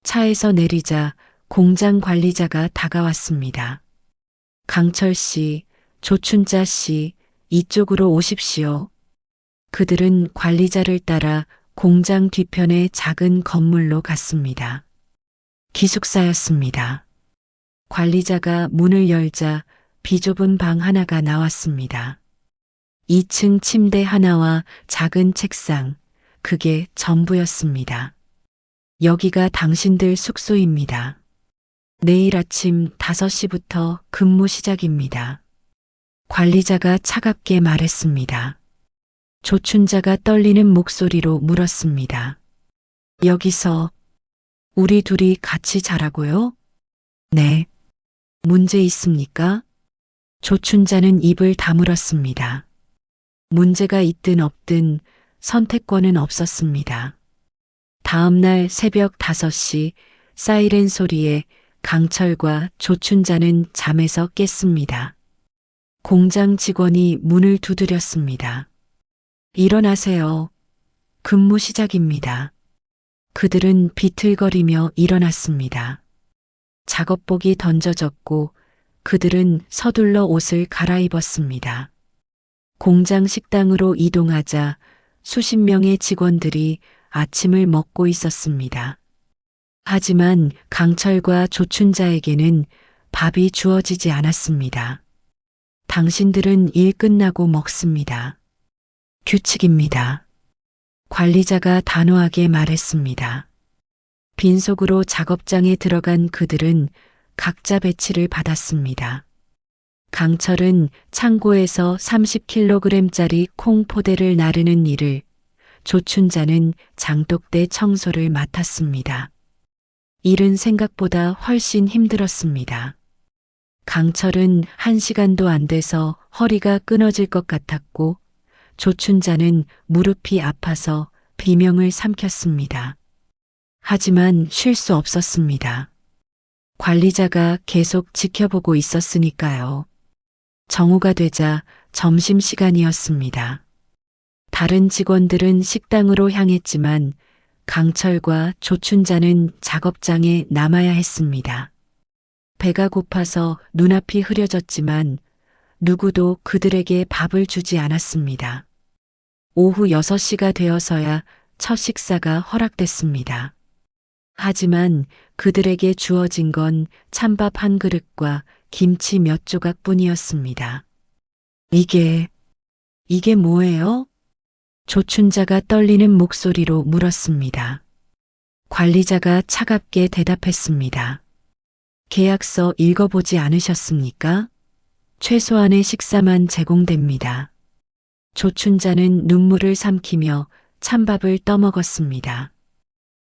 차에서 내리자 공장 관리자가 다가왔습니다. 강철 씨, 조춘자 씨, 이쪽으로 오십시오. 그들은 관리자를 따라 공장 뒤편의 작은 건물로 갔습니다. 기숙사였습니다. 관리자가 문을 열자 비좁은 방 하나가 나왔습니다. 2층 침대 하나와 작은 책상, 그게 전부였습니다. 여기가 당신들 숙소입니다. 내일 아침 5시부터 근무 시작입니다. 관리자가 차갑게 말했습니다. 조춘자가 떨리는 목소리로 물었습니다. 여기서 우리 둘이 같이 자라고요? 네. 문제 있습니까? 조춘자는 입을 다물었습니다. 문제가 있든 없든 선택권은 없었습니다. 다음 날 새벽 5시 사이렌 소리에 강철과 조춘자는 잠에서 깼습니다. 공장 직원이 문을 두드렸습니다. 일어나세요. 근무 시작입니다. 그들은 비틀거리며 일어났습니다. 작업복이 던져졌고 그들은 서둘러 옷을 갈아입었습니다. 공장 식당으로 이동하자 수십 명의 직원들이 아침을 먹고 있었습니다. 하지만 강철과 조춘자에게는 밥이 주어지지 않았습니다. 당신들은 일 끝나고 먹습니다. 규칙입니다. 관리자가 단호하게 말했습니다. 빈속으로 작업장에 들어간 그들은 각자 배치를 받았습니다. 강철은 창고에서 30kg짜리 콩 포대를 나르는 일을, 조춘자는 장독대 청소를 맡았습니다. 일은 생각보다 훨씬 힘들었습니다. 강철은 1시간도 안 돼서 허리가 끊어질 것 같았고 조춘자는 무릎이 아파서 비명을 삼켰습니다. 하지만 쉴 수 없었습니다. 관리자가 계속 지켜보고 있었으니까요. 정오가 되자 점심시간이었습니다. 다른 직원들은 식당으로 향했지만 강철과 조춘자는 작업장에 남아야 했습니다. 배가 고파서 눈앞이 흐려졌지만 누구도 그들에게 밥을 주지 않았습니다. 오후 6시가 되어서야 첫 식사가 허락됐습니다. 하지만 그들에게 주어진 건 찬밥 한 그릇과 김치 몇 조각뿐이었습니다. 이게 뭐예요? 조춘자가 떨리는 목소리로 물었습니다. 관리자가 차갑게 대답했습니다. 계약서 읽어보지 않으셨습니까? 최소한의 식사만 제공됩니다. 조춘자는 눈물을 삼키며 찬밥을 떠먹었습니다.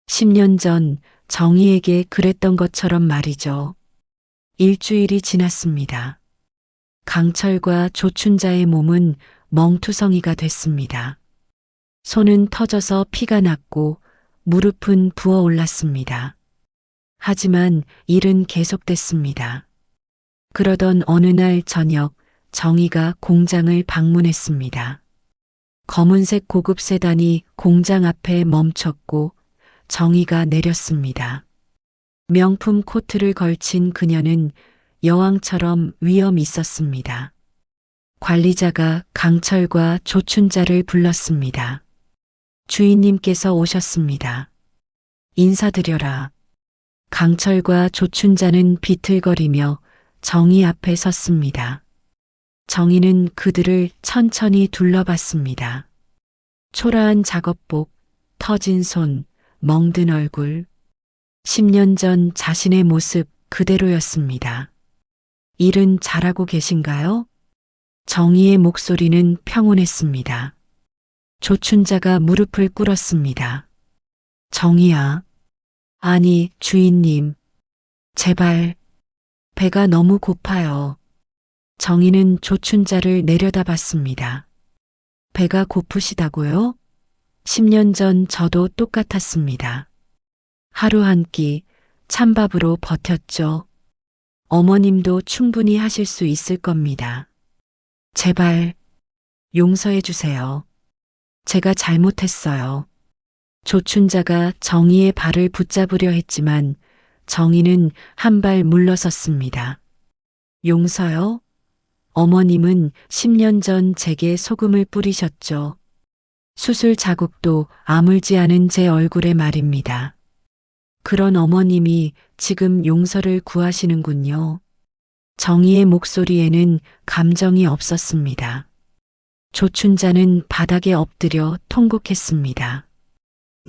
10년 전 정희에게 그랬던 것처럼 말이죠. 일주일이 지났습니다. 강철과 조춘자의 몸은 멍투성이가 됐습니다. 손은 터져서 피가 났고 무릎은 부어올랐습니다. 하지만 일은 계속됐습니다. 그러던 어느 날 저녁 정희가 공장을 방문했습니다. 검은색 고급 세단이 공장 앞에 멈췄고 정희가 내렸습니다. 명품 코트를 걸친 그녀는 여왕처럼 위엄 있었습니다. 관리자가 강철과 조춘자를 불렀습니다. 주인님께서 오셨습니다. 인사드려라. 강철과 조춘자는 비틀거리며 정희 앞에 섰습니다. 정희는 그들을 천천히 둘러봤습니다. 초라한 작업복, 터진 손, 멍든 얼굴. 10년 전 자신의 모습 그대로였습니다. 일은 잘하고 계신가요? 정희의 목소리는 평온했습니다. 조춘자가 무릎을 꿇었습니다. 정희야. 아니, 주인님. 제발. 배가 너무 고파요. 정희는 조춘자를 내려다봤습니다. 배가 고프시다고요? 10년 전 저도 똑같았습니다. 하루 한 끼 찬밥으로 버텼죠. 어머님도 충분히 하실 수 있을 겁니다. 제발 용서해 주세요. 제가 잘못했어요. 조춘자가 정희의 발을 붙잡으려 했지만 정희는 한 발 물러섰습니다. 용서요? 어머님은 10년 전 제게 소금을 뿌리셨죠. 수술 자국도 아물지 않은 제 얼굴에 말입니다. 그런 어머님이 지금 용서를 구하시는군요. 정희의 목소리에는 감정이 없었습니다. 조춘자는 바닥에 엎드려 통곡했습니다.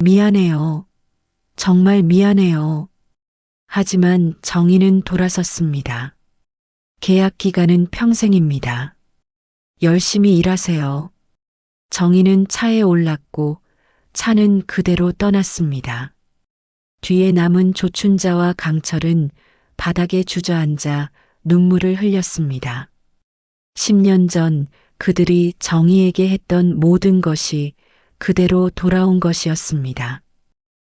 미안해요. 정말 미안해요. 하지만 정희는 돌아섰습니다. 계약 기간은 평생입니다. 열심히 일하세요. 정희는 차에 올랐고 차는 그대로 떠났습니다. 뒤에 남은 조춘자와 강철은 바닥에 주저앉아 눈물을 흘렸습니다. 10년 전 그들이 정희에게 했던 모든 것이 그대로 돌아온 것이었습니다.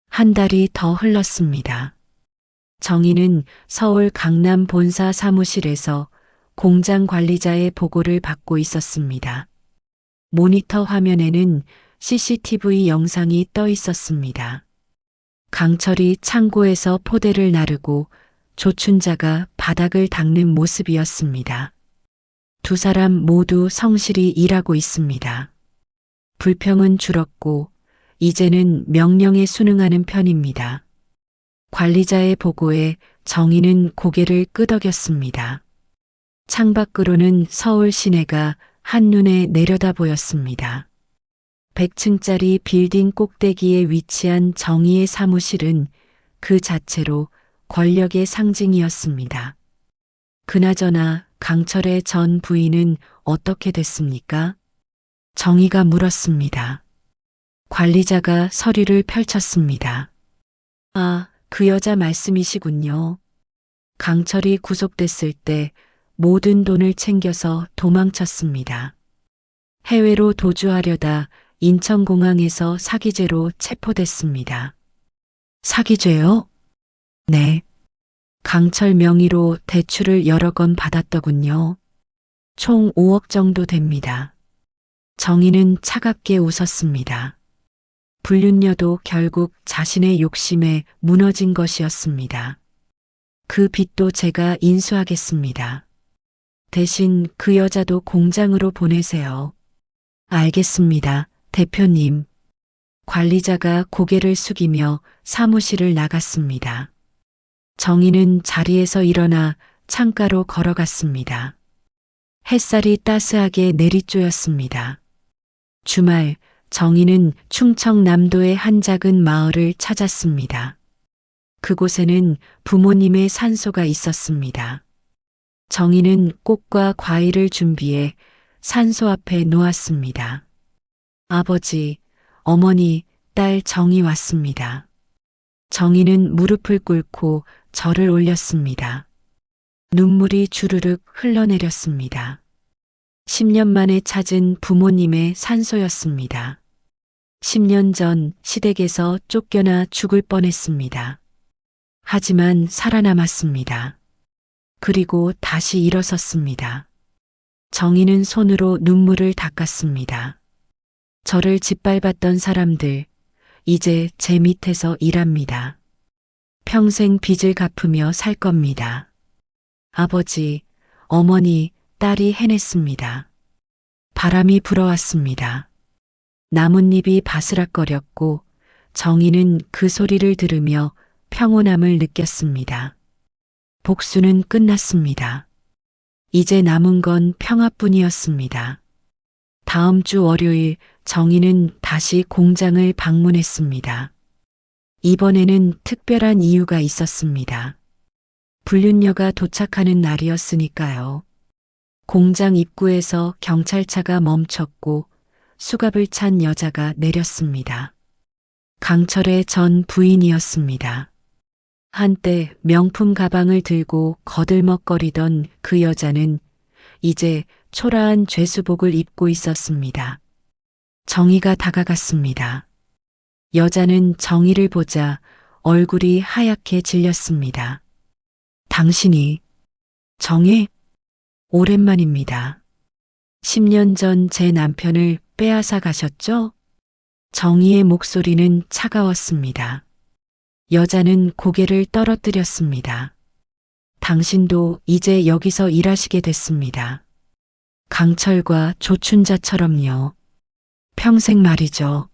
한 달이 더 흘렀습니다. 정희는 서울 강남 본사 사무실에서 공장 관리자의 보고를 받고 있었습니다. 모니터 화면에는 CCTV 영상이 떠 있었습니다. 강철이 창고에서 포대를 나르고 조춘자가 바닥을 닦는 모습이었습니다. 두 사람 모두 성실히 일하고 있습니다. 불평은 줄었고 이제는 명령에 순응하는 편입니다. 관리자의 보고에 정희는 고개를 끄덕였습니다. 창밖으로는 서울 시내가 한눈에 내려다 보였습니다. 100층짜리 빌딩 꼭대기에 위치한 정희의 사무실은 그 자체로 권력의 상징이었습니다. 그나저나 강철의 전 부인은 어떻게 됐습니까? 정희가 물었습니다. 관리자가 서류를 펼쳤습니다. 아, 그 여자 말씀이시군요. 강철이 구속됐을 때 모든 돈을 챙겨서 도망쳤습니다. 해외로 도주하려다 인천공항에서 사기죄로 체포됐습니다. 사기죄요? 네. 강철 명의로 대출을 여러 건 받았더군요. 총 5억 정도 됩니다. 정희는 차갑게 웃었습니다. 불륜녀도 결국 자신의 욕심에 무너진 것이었습니다. 그 빚도 제가 인수하겠습니다. 대신 그 여자도 공장으로 보내세요. 알겠습니다, 대표님. 관리자가 고개를 숙이며 사무실을 나갔습니다. 정희는 자리에서 일어나 창가로 걸어갔습니다. 햇살이 따스하게 내리쬐었습니다. 주말 정희는 충청남도의 한 작은 마을을 찾았습니다. 그곳에는 부모님의 산소가 있었습니다. 정희는 꽃과 과일을 준비해 산소 앞에 놓았습니다. 아버지, 어머니, 딸 정희 왔습니다. 정희는 무릎을 꿇고 절을 올렸습니다. 눈물이 주르륵 흘러내렸습니다. 10년 만에 찾은 부모님의 산소였습니다. 10년 전 시댁에서 쫓겨나 죽을 뻔했습니다. 하지만 살아남았습니다. 그리고 다시 일어섰습니다. 정희는 손으로 눈물을 닦았습니다. 저를 짓밟았던 사람들, 이제 제 밑에서 일합니다. 평생 빚을 갚으며 살 겁니다. 아버지, 어머니, 딸이 해냈습니다. 바람이 불어왔습니다. 나뭇잎이 바스락거렸고 정희는 그 소리를 들으며 평온함을 느꼈습니다. 복수는 끝났습니다. 이제 남은 건 평화뿐이었습니다. 다음 주 월요일 정희는 다시 공장을 방문했습니다. 이번에는 특별한 이유가 있었습니다. 불륜녀가 도착하는 날이었으니까요. 공장 입구에서 경찰차가 멈췄고 수갑을 찬 여자가 내렸습니다. 강철의 전 부인이었습니다. 한때 명품 가방을 들고 거들먹거리던 그 여자는 이제 초라한 죄수복을 입고 있었습니다. 정희가 다가갔습니다. 여자는 정희를 보자 얼굴이 하얗게 질렸습니다. 당신이 정희? 오랜만입니다. 10년 전 제 남편을 빼앗아 가셨죠? 정희의 목소리는 차가웠습니다. 여자는 고개를 떨어뜨렸습니다. 당신도 이제 여기서 일하시게 됐습니다. 강철과 조춘자처럼요. 평생 말이죠.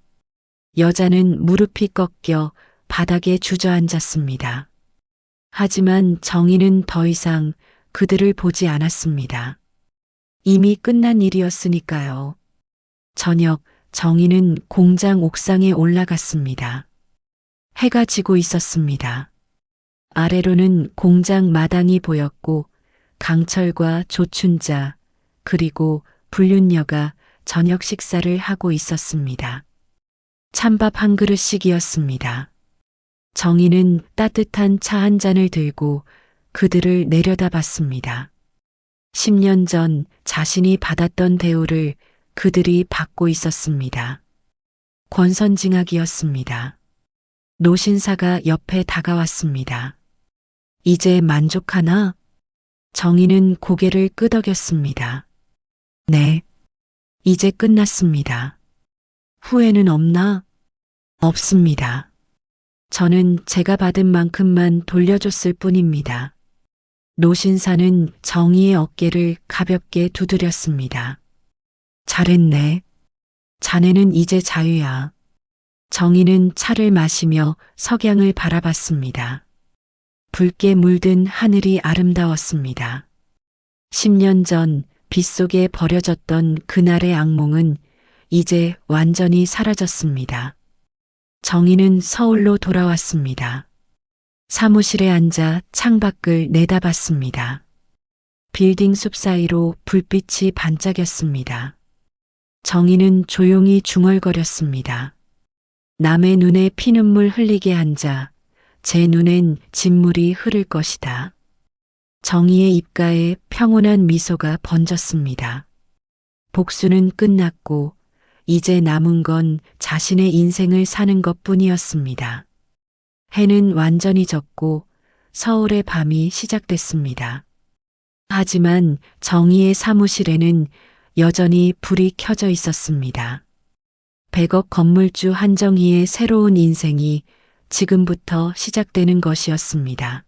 여자는 무릎이 꺾여 바닥에 주저앉았습니다. 하지만 정희는 더 이상 그들을 보지 않았습니다. 이미 끝난 일이었으니까요. 저녁 정희는 공장 옥상에 올라갔습니다. 해가 지고 있었습니다. 아래로는 공장 마당이 보였고 강철과 조춘자 그리고 불륜녀가 저녁 식사를 하고 있었습니다. 찬밥 한 그릇씩이었습니다. 정희는 따뜻한 차 한 잔을 들고 그들을 내려다봤습니다. 10년 전 자신이 받았던 대우를 그들이 받고 있었습니다. 권선징악이었습니다. 노신사가 옆에 다가왔습니다. 이제 만족하나? 정희는 고개를 끄덕였습니다. 네. 이제 끝났습니다. 후회는 없나? 없습니다. 저는 제가 받은 만큼만 돌려줬을 뿐입니다. 노신사는 정희의 어깨를 가볍게 두드렸습니다. 잘했네. 자네는 이제 자유야. 정희는 차를 마시며 석양을 바라봤습니다. 붉게 물든 하늘이 아름다웠습니다. 10년 전 빗속에 버려졌던 그날의 악몽은 이제 완전히 사라졌습니다. 정희는 서울로 돌아왔습니다. 사무실에 앉아 창밖을 내다봤습니다. 빌딩 숲 사이로 불빛이 반짝였습니다. 정희는 조용히 중얼거렸습니다. 남의 눈에 피눈물 흘리게 앉아 제 눈엔 진물이 흐를 것이다. 정희의 입가에 평온한 미소가 번졌습니다. 복수는 끝났고 이제 남은 건 자신의 인생을 사는 것뿐이었습니다. 해는 완전히 졌고 서울의 밤이 시작됐습니다. 하지만 정희의 사무실에는 여전히 불이 켜져 있었습니다. 100억 건물주 한정희의 새로운 인생이 지금부터 시작되는 것이었습니다.